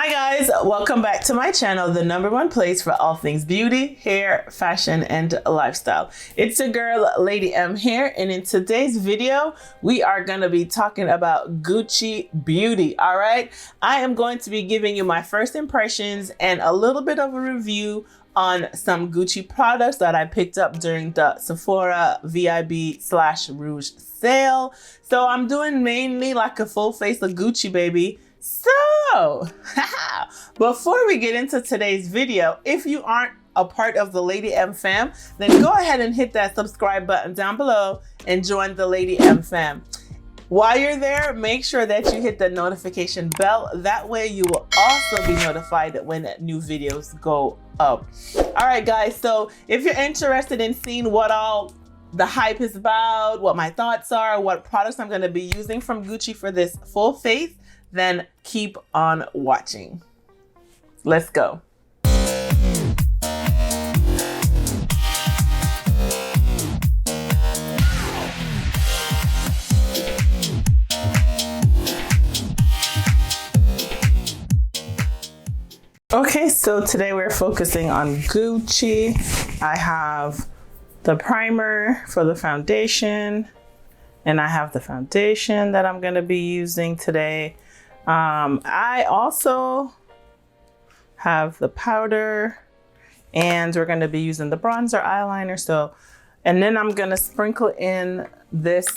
Hi guys, welcome back to my channel, the #1 place for all things beauty, hair, fashion, and lifestyle. It's your girl, Lady M here, and in today's video, we are going to be talking about Gucci beauty, all right? I am going to be giving you my first impressions and a little bit of a review on some Gucci products that I picked up during the Sephora VIB/Rouge sale. So I'm doing mainly like a full face of Gucci, baby. So, before we get into today's video, if you aren't a part of the Lady M fam, then go ahead and hit that subscribe button down below and join the Lady M fam. While you're there, make sure that you hit the notification bell. That way you will also be notified when new videos go up. All right, guys, so if you're interested in seeing what all the hype is about, what my thoughts are, what products I'm going to be using from Gucci for this full face, then keep on watching. Let's go. Okay, so today we're focusing on Gucci. I have the primer for the foundation, and I have the foundation that I'm going to be using today. I also have the powder, and we're going to be using the bronzer eyeliner. So, and then I'm going to sprinkle in this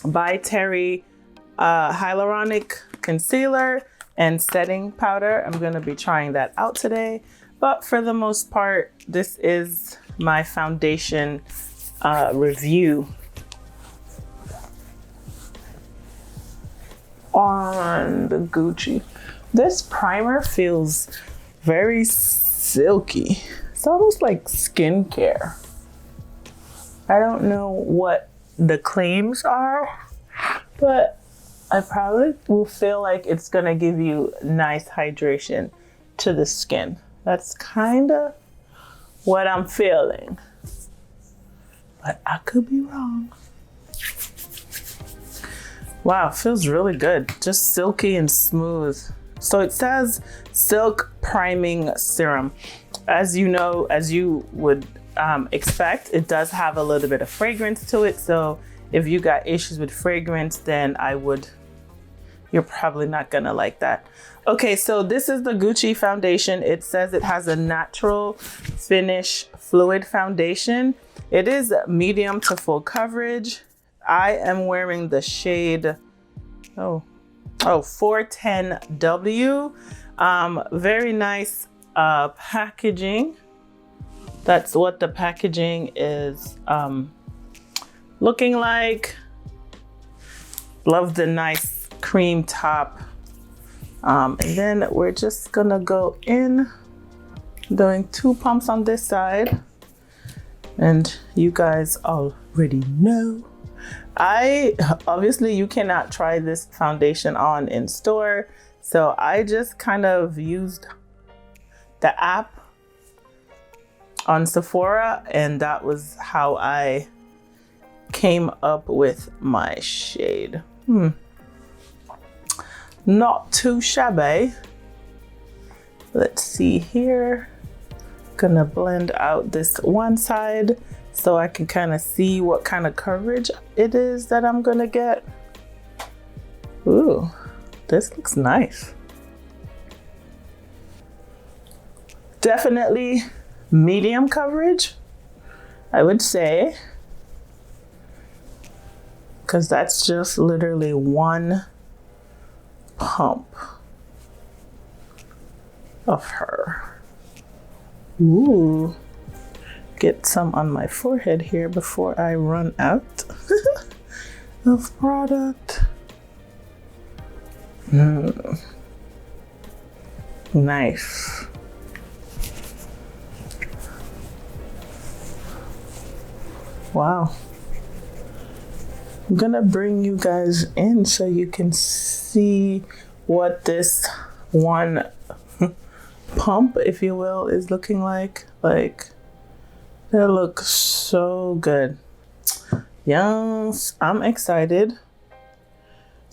by Terry Hyaluronic concealer and setting powder. I'm going to be trying that out today, but for the most part, this is my foundation review on the Gucci. This primer feels very silky. It's almost like skincare. I don't know what the claims are, but I probably will feel like it's gonna give you nice hydration to the skin. That's kind of what I'm feeling, but I could be wrong. Wow, feels really good. Just silky and smooth. So it says silk priming serum. As you know, as you would expect, it does have a little bit of fragrance to it. So if you got issues with fragrance, then you're probably not gonna like that. Okay, so this is the Gucci foundation. It says it has a natural finish fluid foundation. It is medium to full coverage. I am wearing the shade 410W. Very nice packaging. That's what the packaging is looking like. Love the nice cream top. And then we're just gonna go in doing 2 pumps on this side. And you guys already know, obviously you cannot try this foundation on in store, so I just kind of used the app on Sephora, and that was how I came up with my shade. Not too shabby. Let's see here. Gonna blend out this one side so I can kind of see what kind of coverage it is that I'm gonna get. Ooh, this looks nice. Definitely medium coverage, I would say, because that's just literally 1 pump of her. Ooh. Get some on my forehead here before I run out of product. Nice. Wow. I'm gonna bring you guys in so you can see what this one pump, if you will, is looking like. Like, that looks so good. Yes, I'm excited.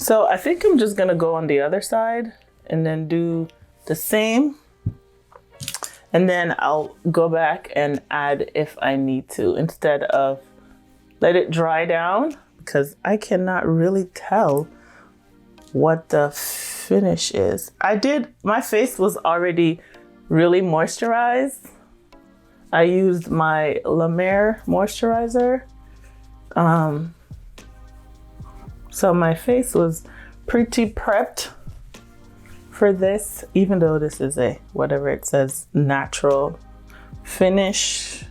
So I think I'm just gonna go on the other side and then do the same. And then I'll go back and add if I need to, instead of let it dry down, because I cannot really tell what the finish is. My face was already really moisturized. I used my La Mer moisturizer. So my face was pretty prepped for this, even though this is a, whatever it says, natural finish.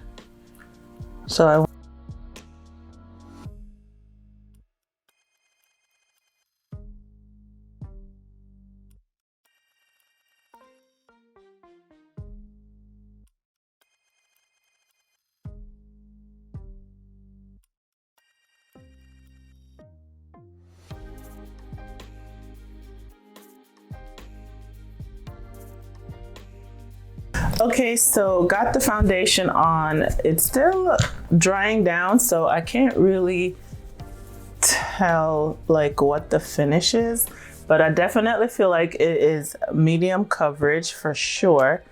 So okay, so got the foundation on. It's still drying down, so I can't really tell like what the finish is, but I definitely feel like it is medium coverage for sure.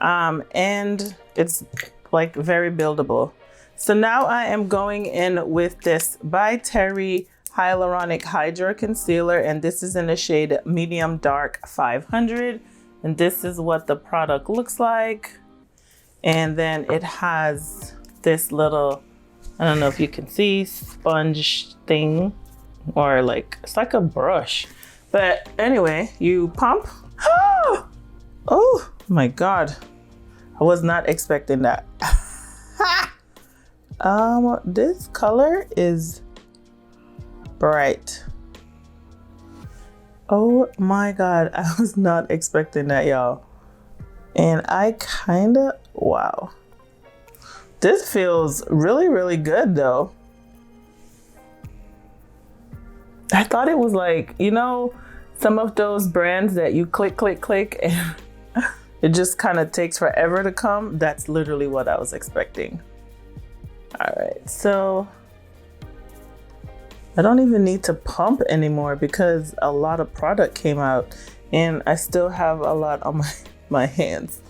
And it's like very buildable. So now I am going in with this by Terry Hyaluronic Hydra-Concealer, and this is in the shade Medium Dark 500. And this is what the product looks like. And then it has this little, I don't know if you can see, sponge thing, or like, it's like a brush. But anyway, you pump. Oh my God. I was not expecting that. This color is bright. Oh my God, I was not expecting that, y'all. And I kinda, wow. This feels really, really good though. I thought it was like, you know, some of those brands that you click, click, click, and it just kind of takes forever to come. That's literally what I was expecting. All right, so I don't even need to pump anymore because a lot of product came out and I still have a lot on my hands.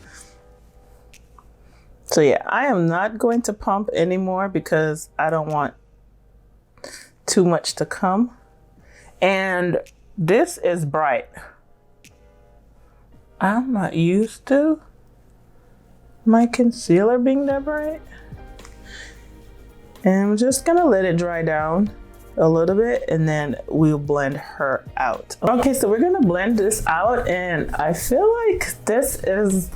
So yeah, I am not going to pump anymore because I don't want too much to come. And this is bright. I'm not used to my concealer being that bright. And I'm just gonna let it dry down a little bit and then we'll blend her out. Okay, so we're gonna blend this out, and I feel like this is,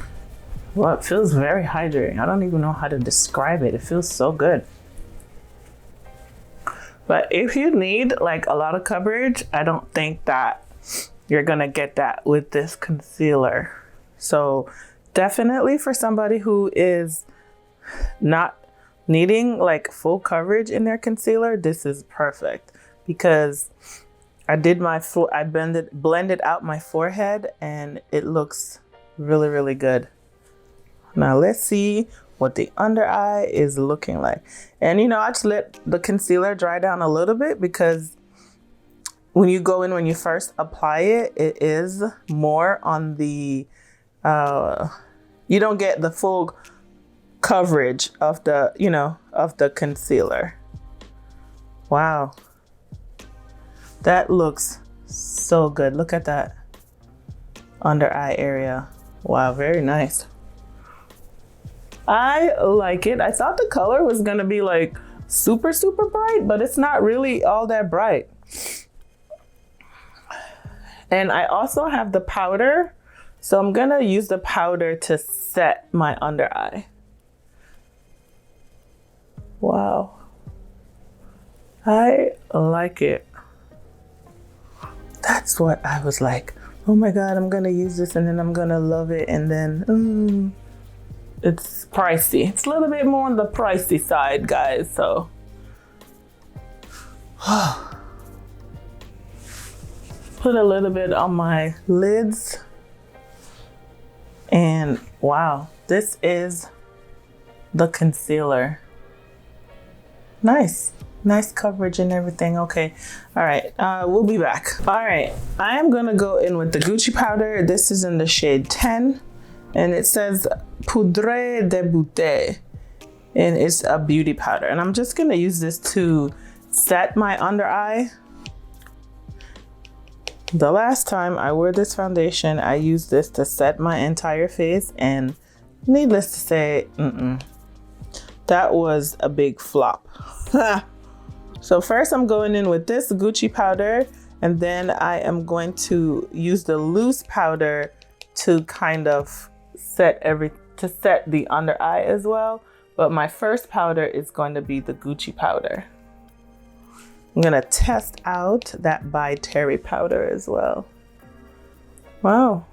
well, it feels very hydrating. I don't even know how to describe it. It feels so good. But if you need like a lot of coverage, I don't think that you're gonna get that with this concealer. So definitely for somebody who is not needing like full coverage in their concealer, this is perfect, because I did my I blended out my forehead and it looks really, really good. Now let's see what the under eye is looking like. And you know, I just let the concealer dry down a little bit, because when you go in, when you first apply it, it is more on the, you don't get the full coverage of the, you know, of the concealer. Wow. That looks so good. Look at that under eye area. Wow, very nice. I like it. I thought the color was gonna be like super, super bright, but it's not really all that bright. And I also have the powder, so I'm gonna use the powder to set my under eye. Wow. I like it. That's what I was like, oh my God, I'm gonna use this and then I'm gonna love it, and then it's pricey. It's a little bit more on the pricey side, guys, so. Put a little bit on my lids. And wow, this is the concealer. Nice. Nice coverage and everything. Okay. All right. We'll be back. All right. I am going to go in with the Gucci powder. This is in the shade 10. And it says Poudre de Beauté. And it's a beauty powder. And I'm just going to use this to set my under eye. The last time I wore this foundation, I used this to set my entire face. And needless to say, that was a big flop. So first I'm going in with this Gucci powder, and then I am going to use the loose powder to kind of set the under eye as well. But my first powder is going to be the Gucci powder. I'm gonna test out that by Terry powder as well. Wow.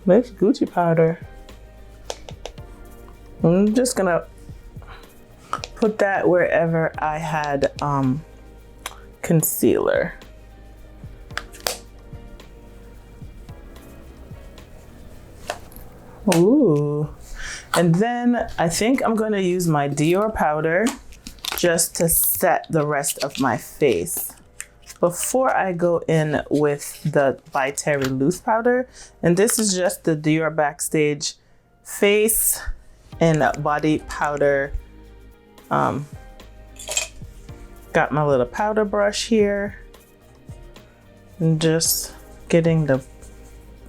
Nice Gucci powder. I'm just gonna put that wherever I had concealer. Ooh. And then I think I'm gonna use my Dior powder just to set the rest of my face before I go in with the by Terry loose powder. And this is just the Dior Backstage face and body powder. Got my little powder brush here and just getting the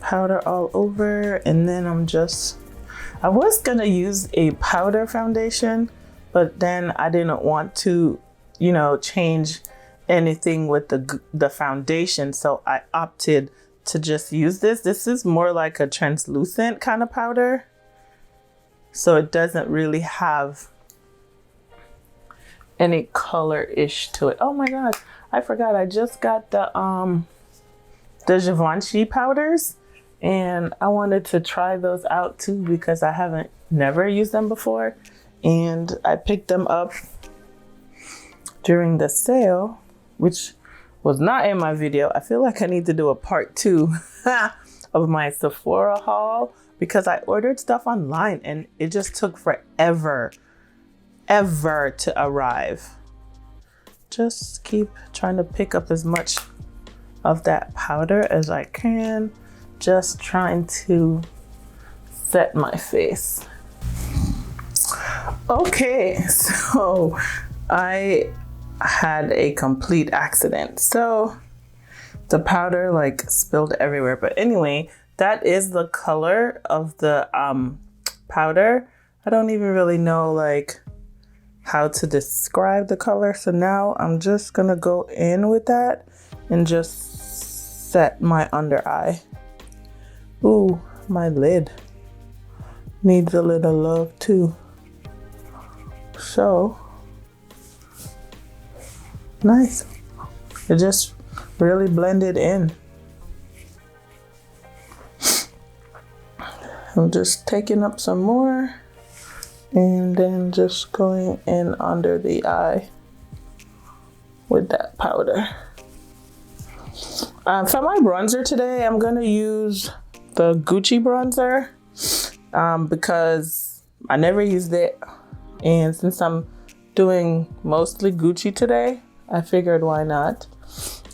powder all over. And then I was gonna use a powder foundation, but then I didn't want to, change anything with the foundation. So I opted to just use this. This is more like a translucent kind of powder. So it doesn't really have any color-ish to it. Oh my gosh, I forgot. I just got the Givenchy powders, and I wanted to try those out too because I never used them before, and I picked them up during the sale, which was not in my video. I feel like I need to do a part 2 of my Sephora haul because I ordered stuff online and it just took forever to arrive. Just keep trying to pick up as much of that powder as I can, just trying to set my face. Okay, so I had a complete accident. So the powder spilled everywhere. But anyway, that is the color of the powder. I don't even really know how to describe the color. So now I'm just gonna go in with that and just set my under eye. Ooh, my lid needs a little love too. So nice. It just really blended in. I'm just taking up some more and then just going in under the eye with that powder. For my bronzer today, I'm gonna use the Gucci bronzer because I never used it, and since I'm doing mostly Gucci today, I figured why not.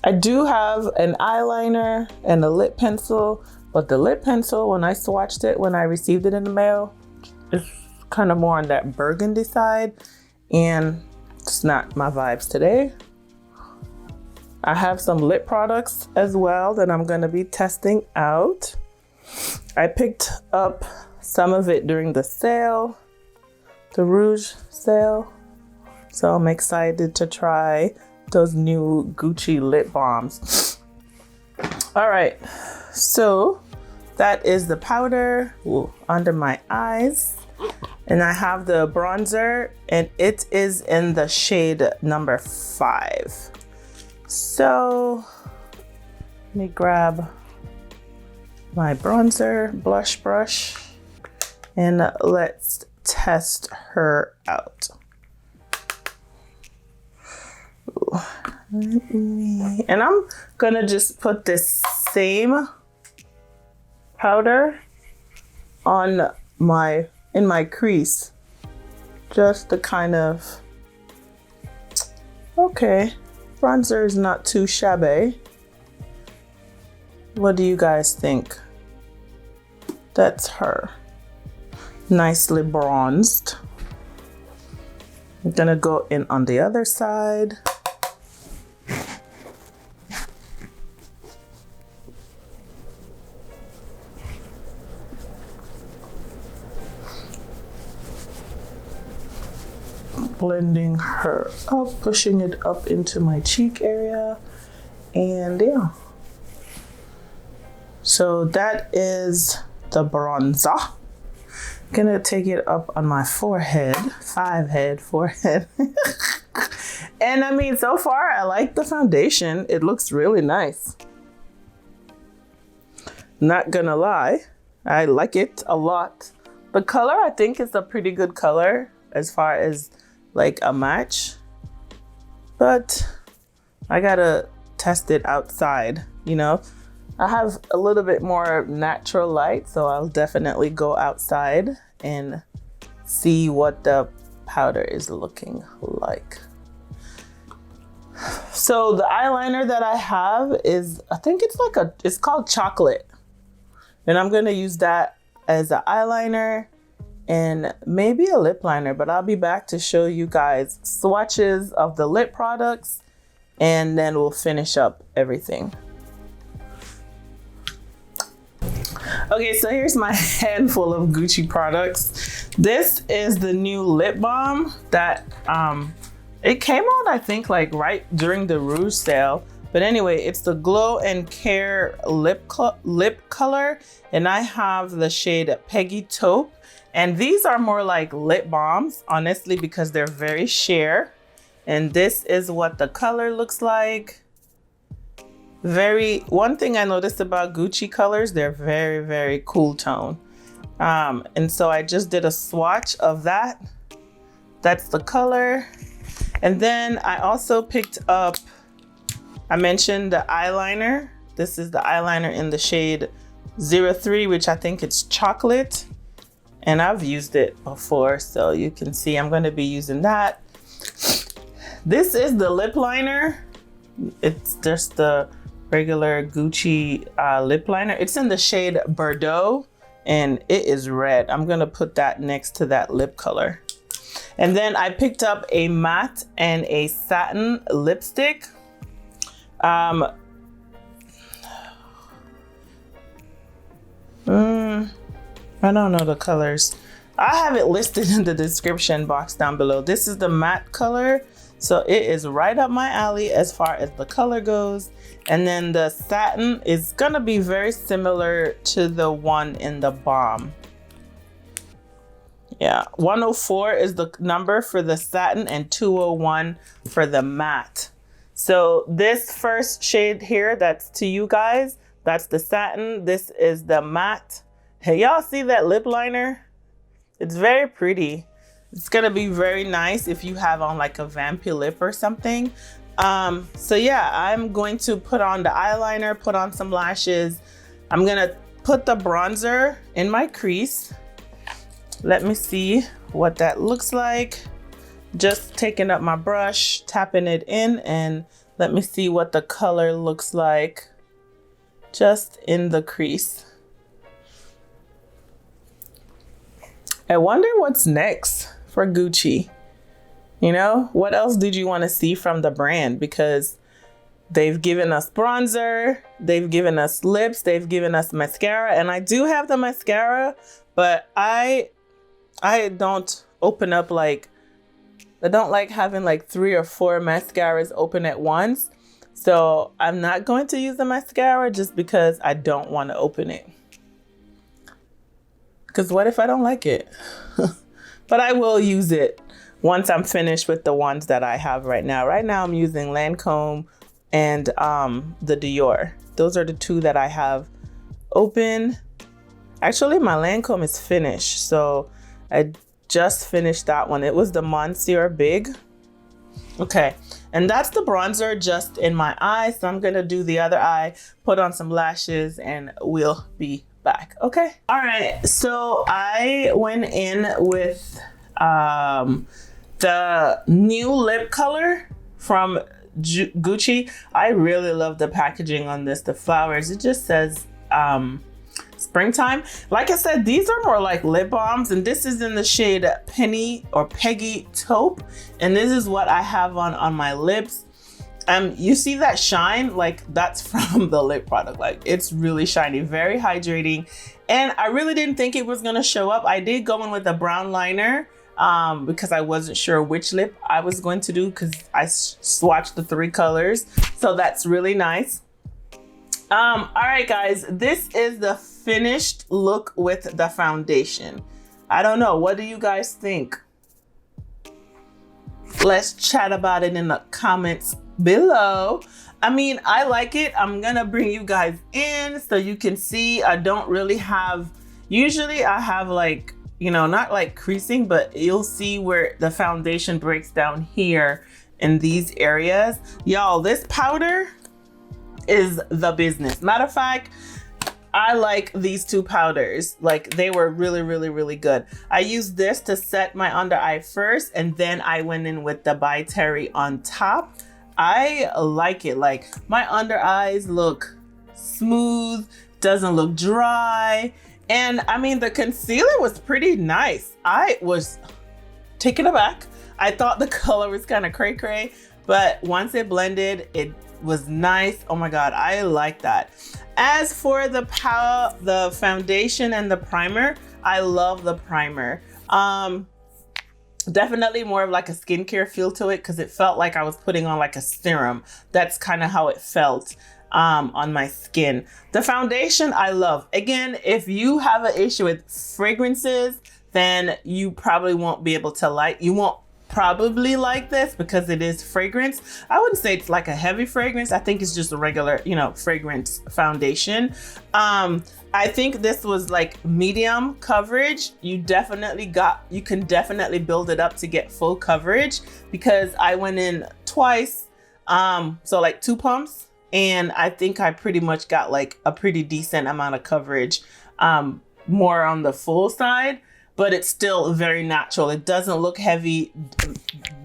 I do have an eyeliner and a lip pencil, but the lip pencil, when I swatched it, when I received it in the mail, it's kind of more on that burgundy side, and it's not my vibes today. I have some lip products as well that I'm going to be testing out. I picked up some of it during the sale, the Rouge sale, so I'm excited to try those new Gucci lip balms. All right, so that is the powder under my eyes. And I have the bronzer, and it is in the shade number 5. So let me grab my bronzer blush brush and let's test her out. Ooh. And I'm gonna just put this same powder on in my crease, just to kind of Okay, bronzer is not too shabby. What do you guys think? That's her. Nicely bronzed. I'm gonna go in on the other side. Blending her up, pushing it up into my cheek area, and yeah. So that is the bronzer. Gonna take it up on my forehead, forehead. And I mean, so far I like the foundation. It looks really nice. Not gonna lie, I like it a lot. The color, I think, is a pretty good color as far as like a match, but I gotta test it outside, you know. I have a little bit more natural light, so I'll definitely go outside and see what the powder is looking like. So the eyeliner that I have is, I think it's called Chocolate, and I'm gonna use that as an eyeliner and maybe a lip liner, but I'll be back to show you guys swatches of the lip products, and then we'll finish up everything. Okay, so here's my handful of Gucci products. This is the new lip balm that it came out, I think, like right during the Rouge sale. But anyway, it's the Glow and Care lip color, and I have the shade Peggy Taupe. And these are more like lip balms, honestly, because they're very sheer. And this is what the color looks like. One thing I noticed about Gucci colors, they're very, very cool tone. And so I just did a swatch of that. That's the color. And then I also picked up, I mentioned the eyeliner. This is the eyeliner in the shade 03, which I think it's Chocolate. And I've used it before, so you can see I'm going to be using that. This is the lip liner. It's just the regular Gucci lip liner. It's in the shade Bordeaux, and it is red. I'm going to put that next to that lip color. And then I picked up a matte and a satin lipstick. I don't know the colors. I have it listed in the description box down below. This is the matte color, so it is right up my alley as far as the color goes. And then the satin is gonna be very similar to the one in the balm. Yeah, 104 is the number for the satin and 201 for the matte. So this first shade here, that's to you guys, that's the satin. This is the matte. Hey, y'all see that lip liner? It's very pretty. It's gonna be very nice if you have on like a vampy lip or something. So yeah, I'm going to put on the eyeliner, put on some lashes. I'm gonna put the bronzer in my crease. Let me see what that looks like. Just taking up my brush, tapping it in, and let me see what the color looks like just in the crease. I wonder what's next for Gucci. You know, what else did you want to see from the brand? Because they've given us bronzer, they've given us lips, they've given us mascara, and I do have the mascara, but I don't open up like, I don't like having like 3 or 4 mascaras open at once. So I'm not going to use the mascara just because I don't want to open it. Because what if I don't like it? But I will use it once I'm finished with the ones that I have right now. Right now I'm using Lancome and the Dior. Those are the 2 that I have open. Actually, my Lancome is finished. So I just finished that one. It was the Monsieur Big. Okay, and that's the bronzer just in my eye. So I'm gonna do the other eye, put on some lashes, and we'll be back. Okay. All right. So I went in with the new lip color. from Gucci. I really love the packaging on this, the flowers. It just says springtime. Like I said, these are more like lip balms, and this is in the shade Penny or Peggy Taupe, and this is what I have on my lips. You see that shine? Like, that's from the lip product. Like, it's really shiny, very hydrating, and I really didn't think it was gonna show up. I did go in with a brown liner because I wasn't sure which lip I was going to do, because I swatched the 3 colors, so that's really nice. All right, guys, this is the finished look with the foundation. I don't know, what do you guys think? Let's chat about it in the comments below. I mean, I like it. I'm gonna bring you guys in so you can see. I don't really have, usually I have like, you know, not like creasing, but you'll see where the foundation breaks down here in these areas. Y'all, this powder is the business. Matter of fact, I like these 2 powders. Like, they were really, really, really good. I used this to set my under eye first, and then I went in with the By Terry on top. I like it. Like, my under eyes look smooth, doesn't look dry. And I mean, the concealer was pretty nice. I was taken aback. I thought the color was kind of cray-cray, but once it blended, it was nice. Oh my God, I like that. As for the foundation and the primer, I love the primer. Definitely more of like a skincare feel to it, because it felt like I was putting on like a serum. That's kind of how it felt on my skin. The foundation I love. Again, if you have an issue with fragrances, then you probably won't be able to like, you won't probably like this because it is fragrance. I wouldn't say it's like a heavy fragrance. I think it's just a regular, you know, fragrance foundation. I think this was like medium coverage. You can definitely build it up to get full coverage, because I went in twice, so like 2 pumps, and I think I pretty much got like a pretty decent amount of coverage, more on the full side. But it's still very natural. It doesn't look heavy,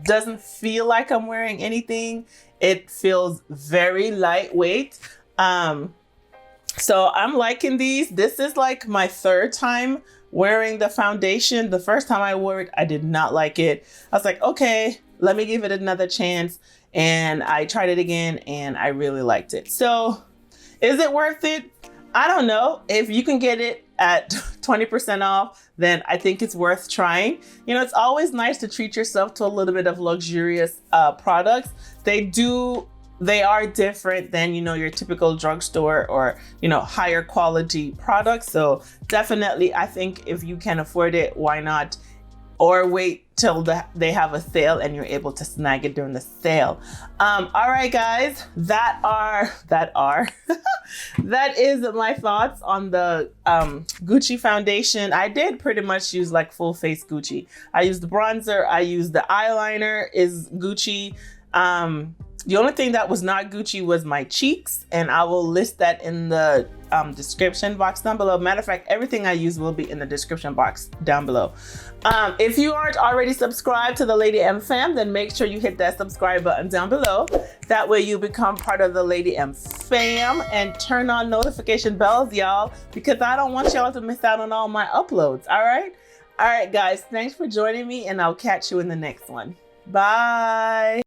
doesn't feel like I'm wearing anything. It feels very lightweight. So I'm liking these. This is like my 3rd time wearing the foundation. The first time I wore it, I did not like it. I was like, okay, let me give it another chance. And I tried it again and I really liked it. So is it worth it? I don't know. If you can get it at 20% off, then I think it's worth trying. You know, it's always nice to treat yourself to a little bit of luxurious products. They are different than, you know, your typical drugstore or, you know, higher quality products. So definitely, I think if you can afford it, why not? Or wait till they have a sale and you're able to snag it during the sale. All right, guys, that is my thoughts on the Gucci foundation. I did pretty much use like full face Gucci. I used the bronzer, I used the eyeliner is Gucci. The only thing that was not Gucci was my cheeks, and I will list that in the description box down below. Matter of fact, everything I use will be in the description box down below. If you aren't already subscribed to the Lady M fam, then make sure you hit that subscribe button down below. That way you become part of the Lady M fam, and turn on notification bells, y'all, because I don't want y'all to miss out on all my uploads. All right, guys, thanks for joining me, and I'll catch you in the next one. Bye.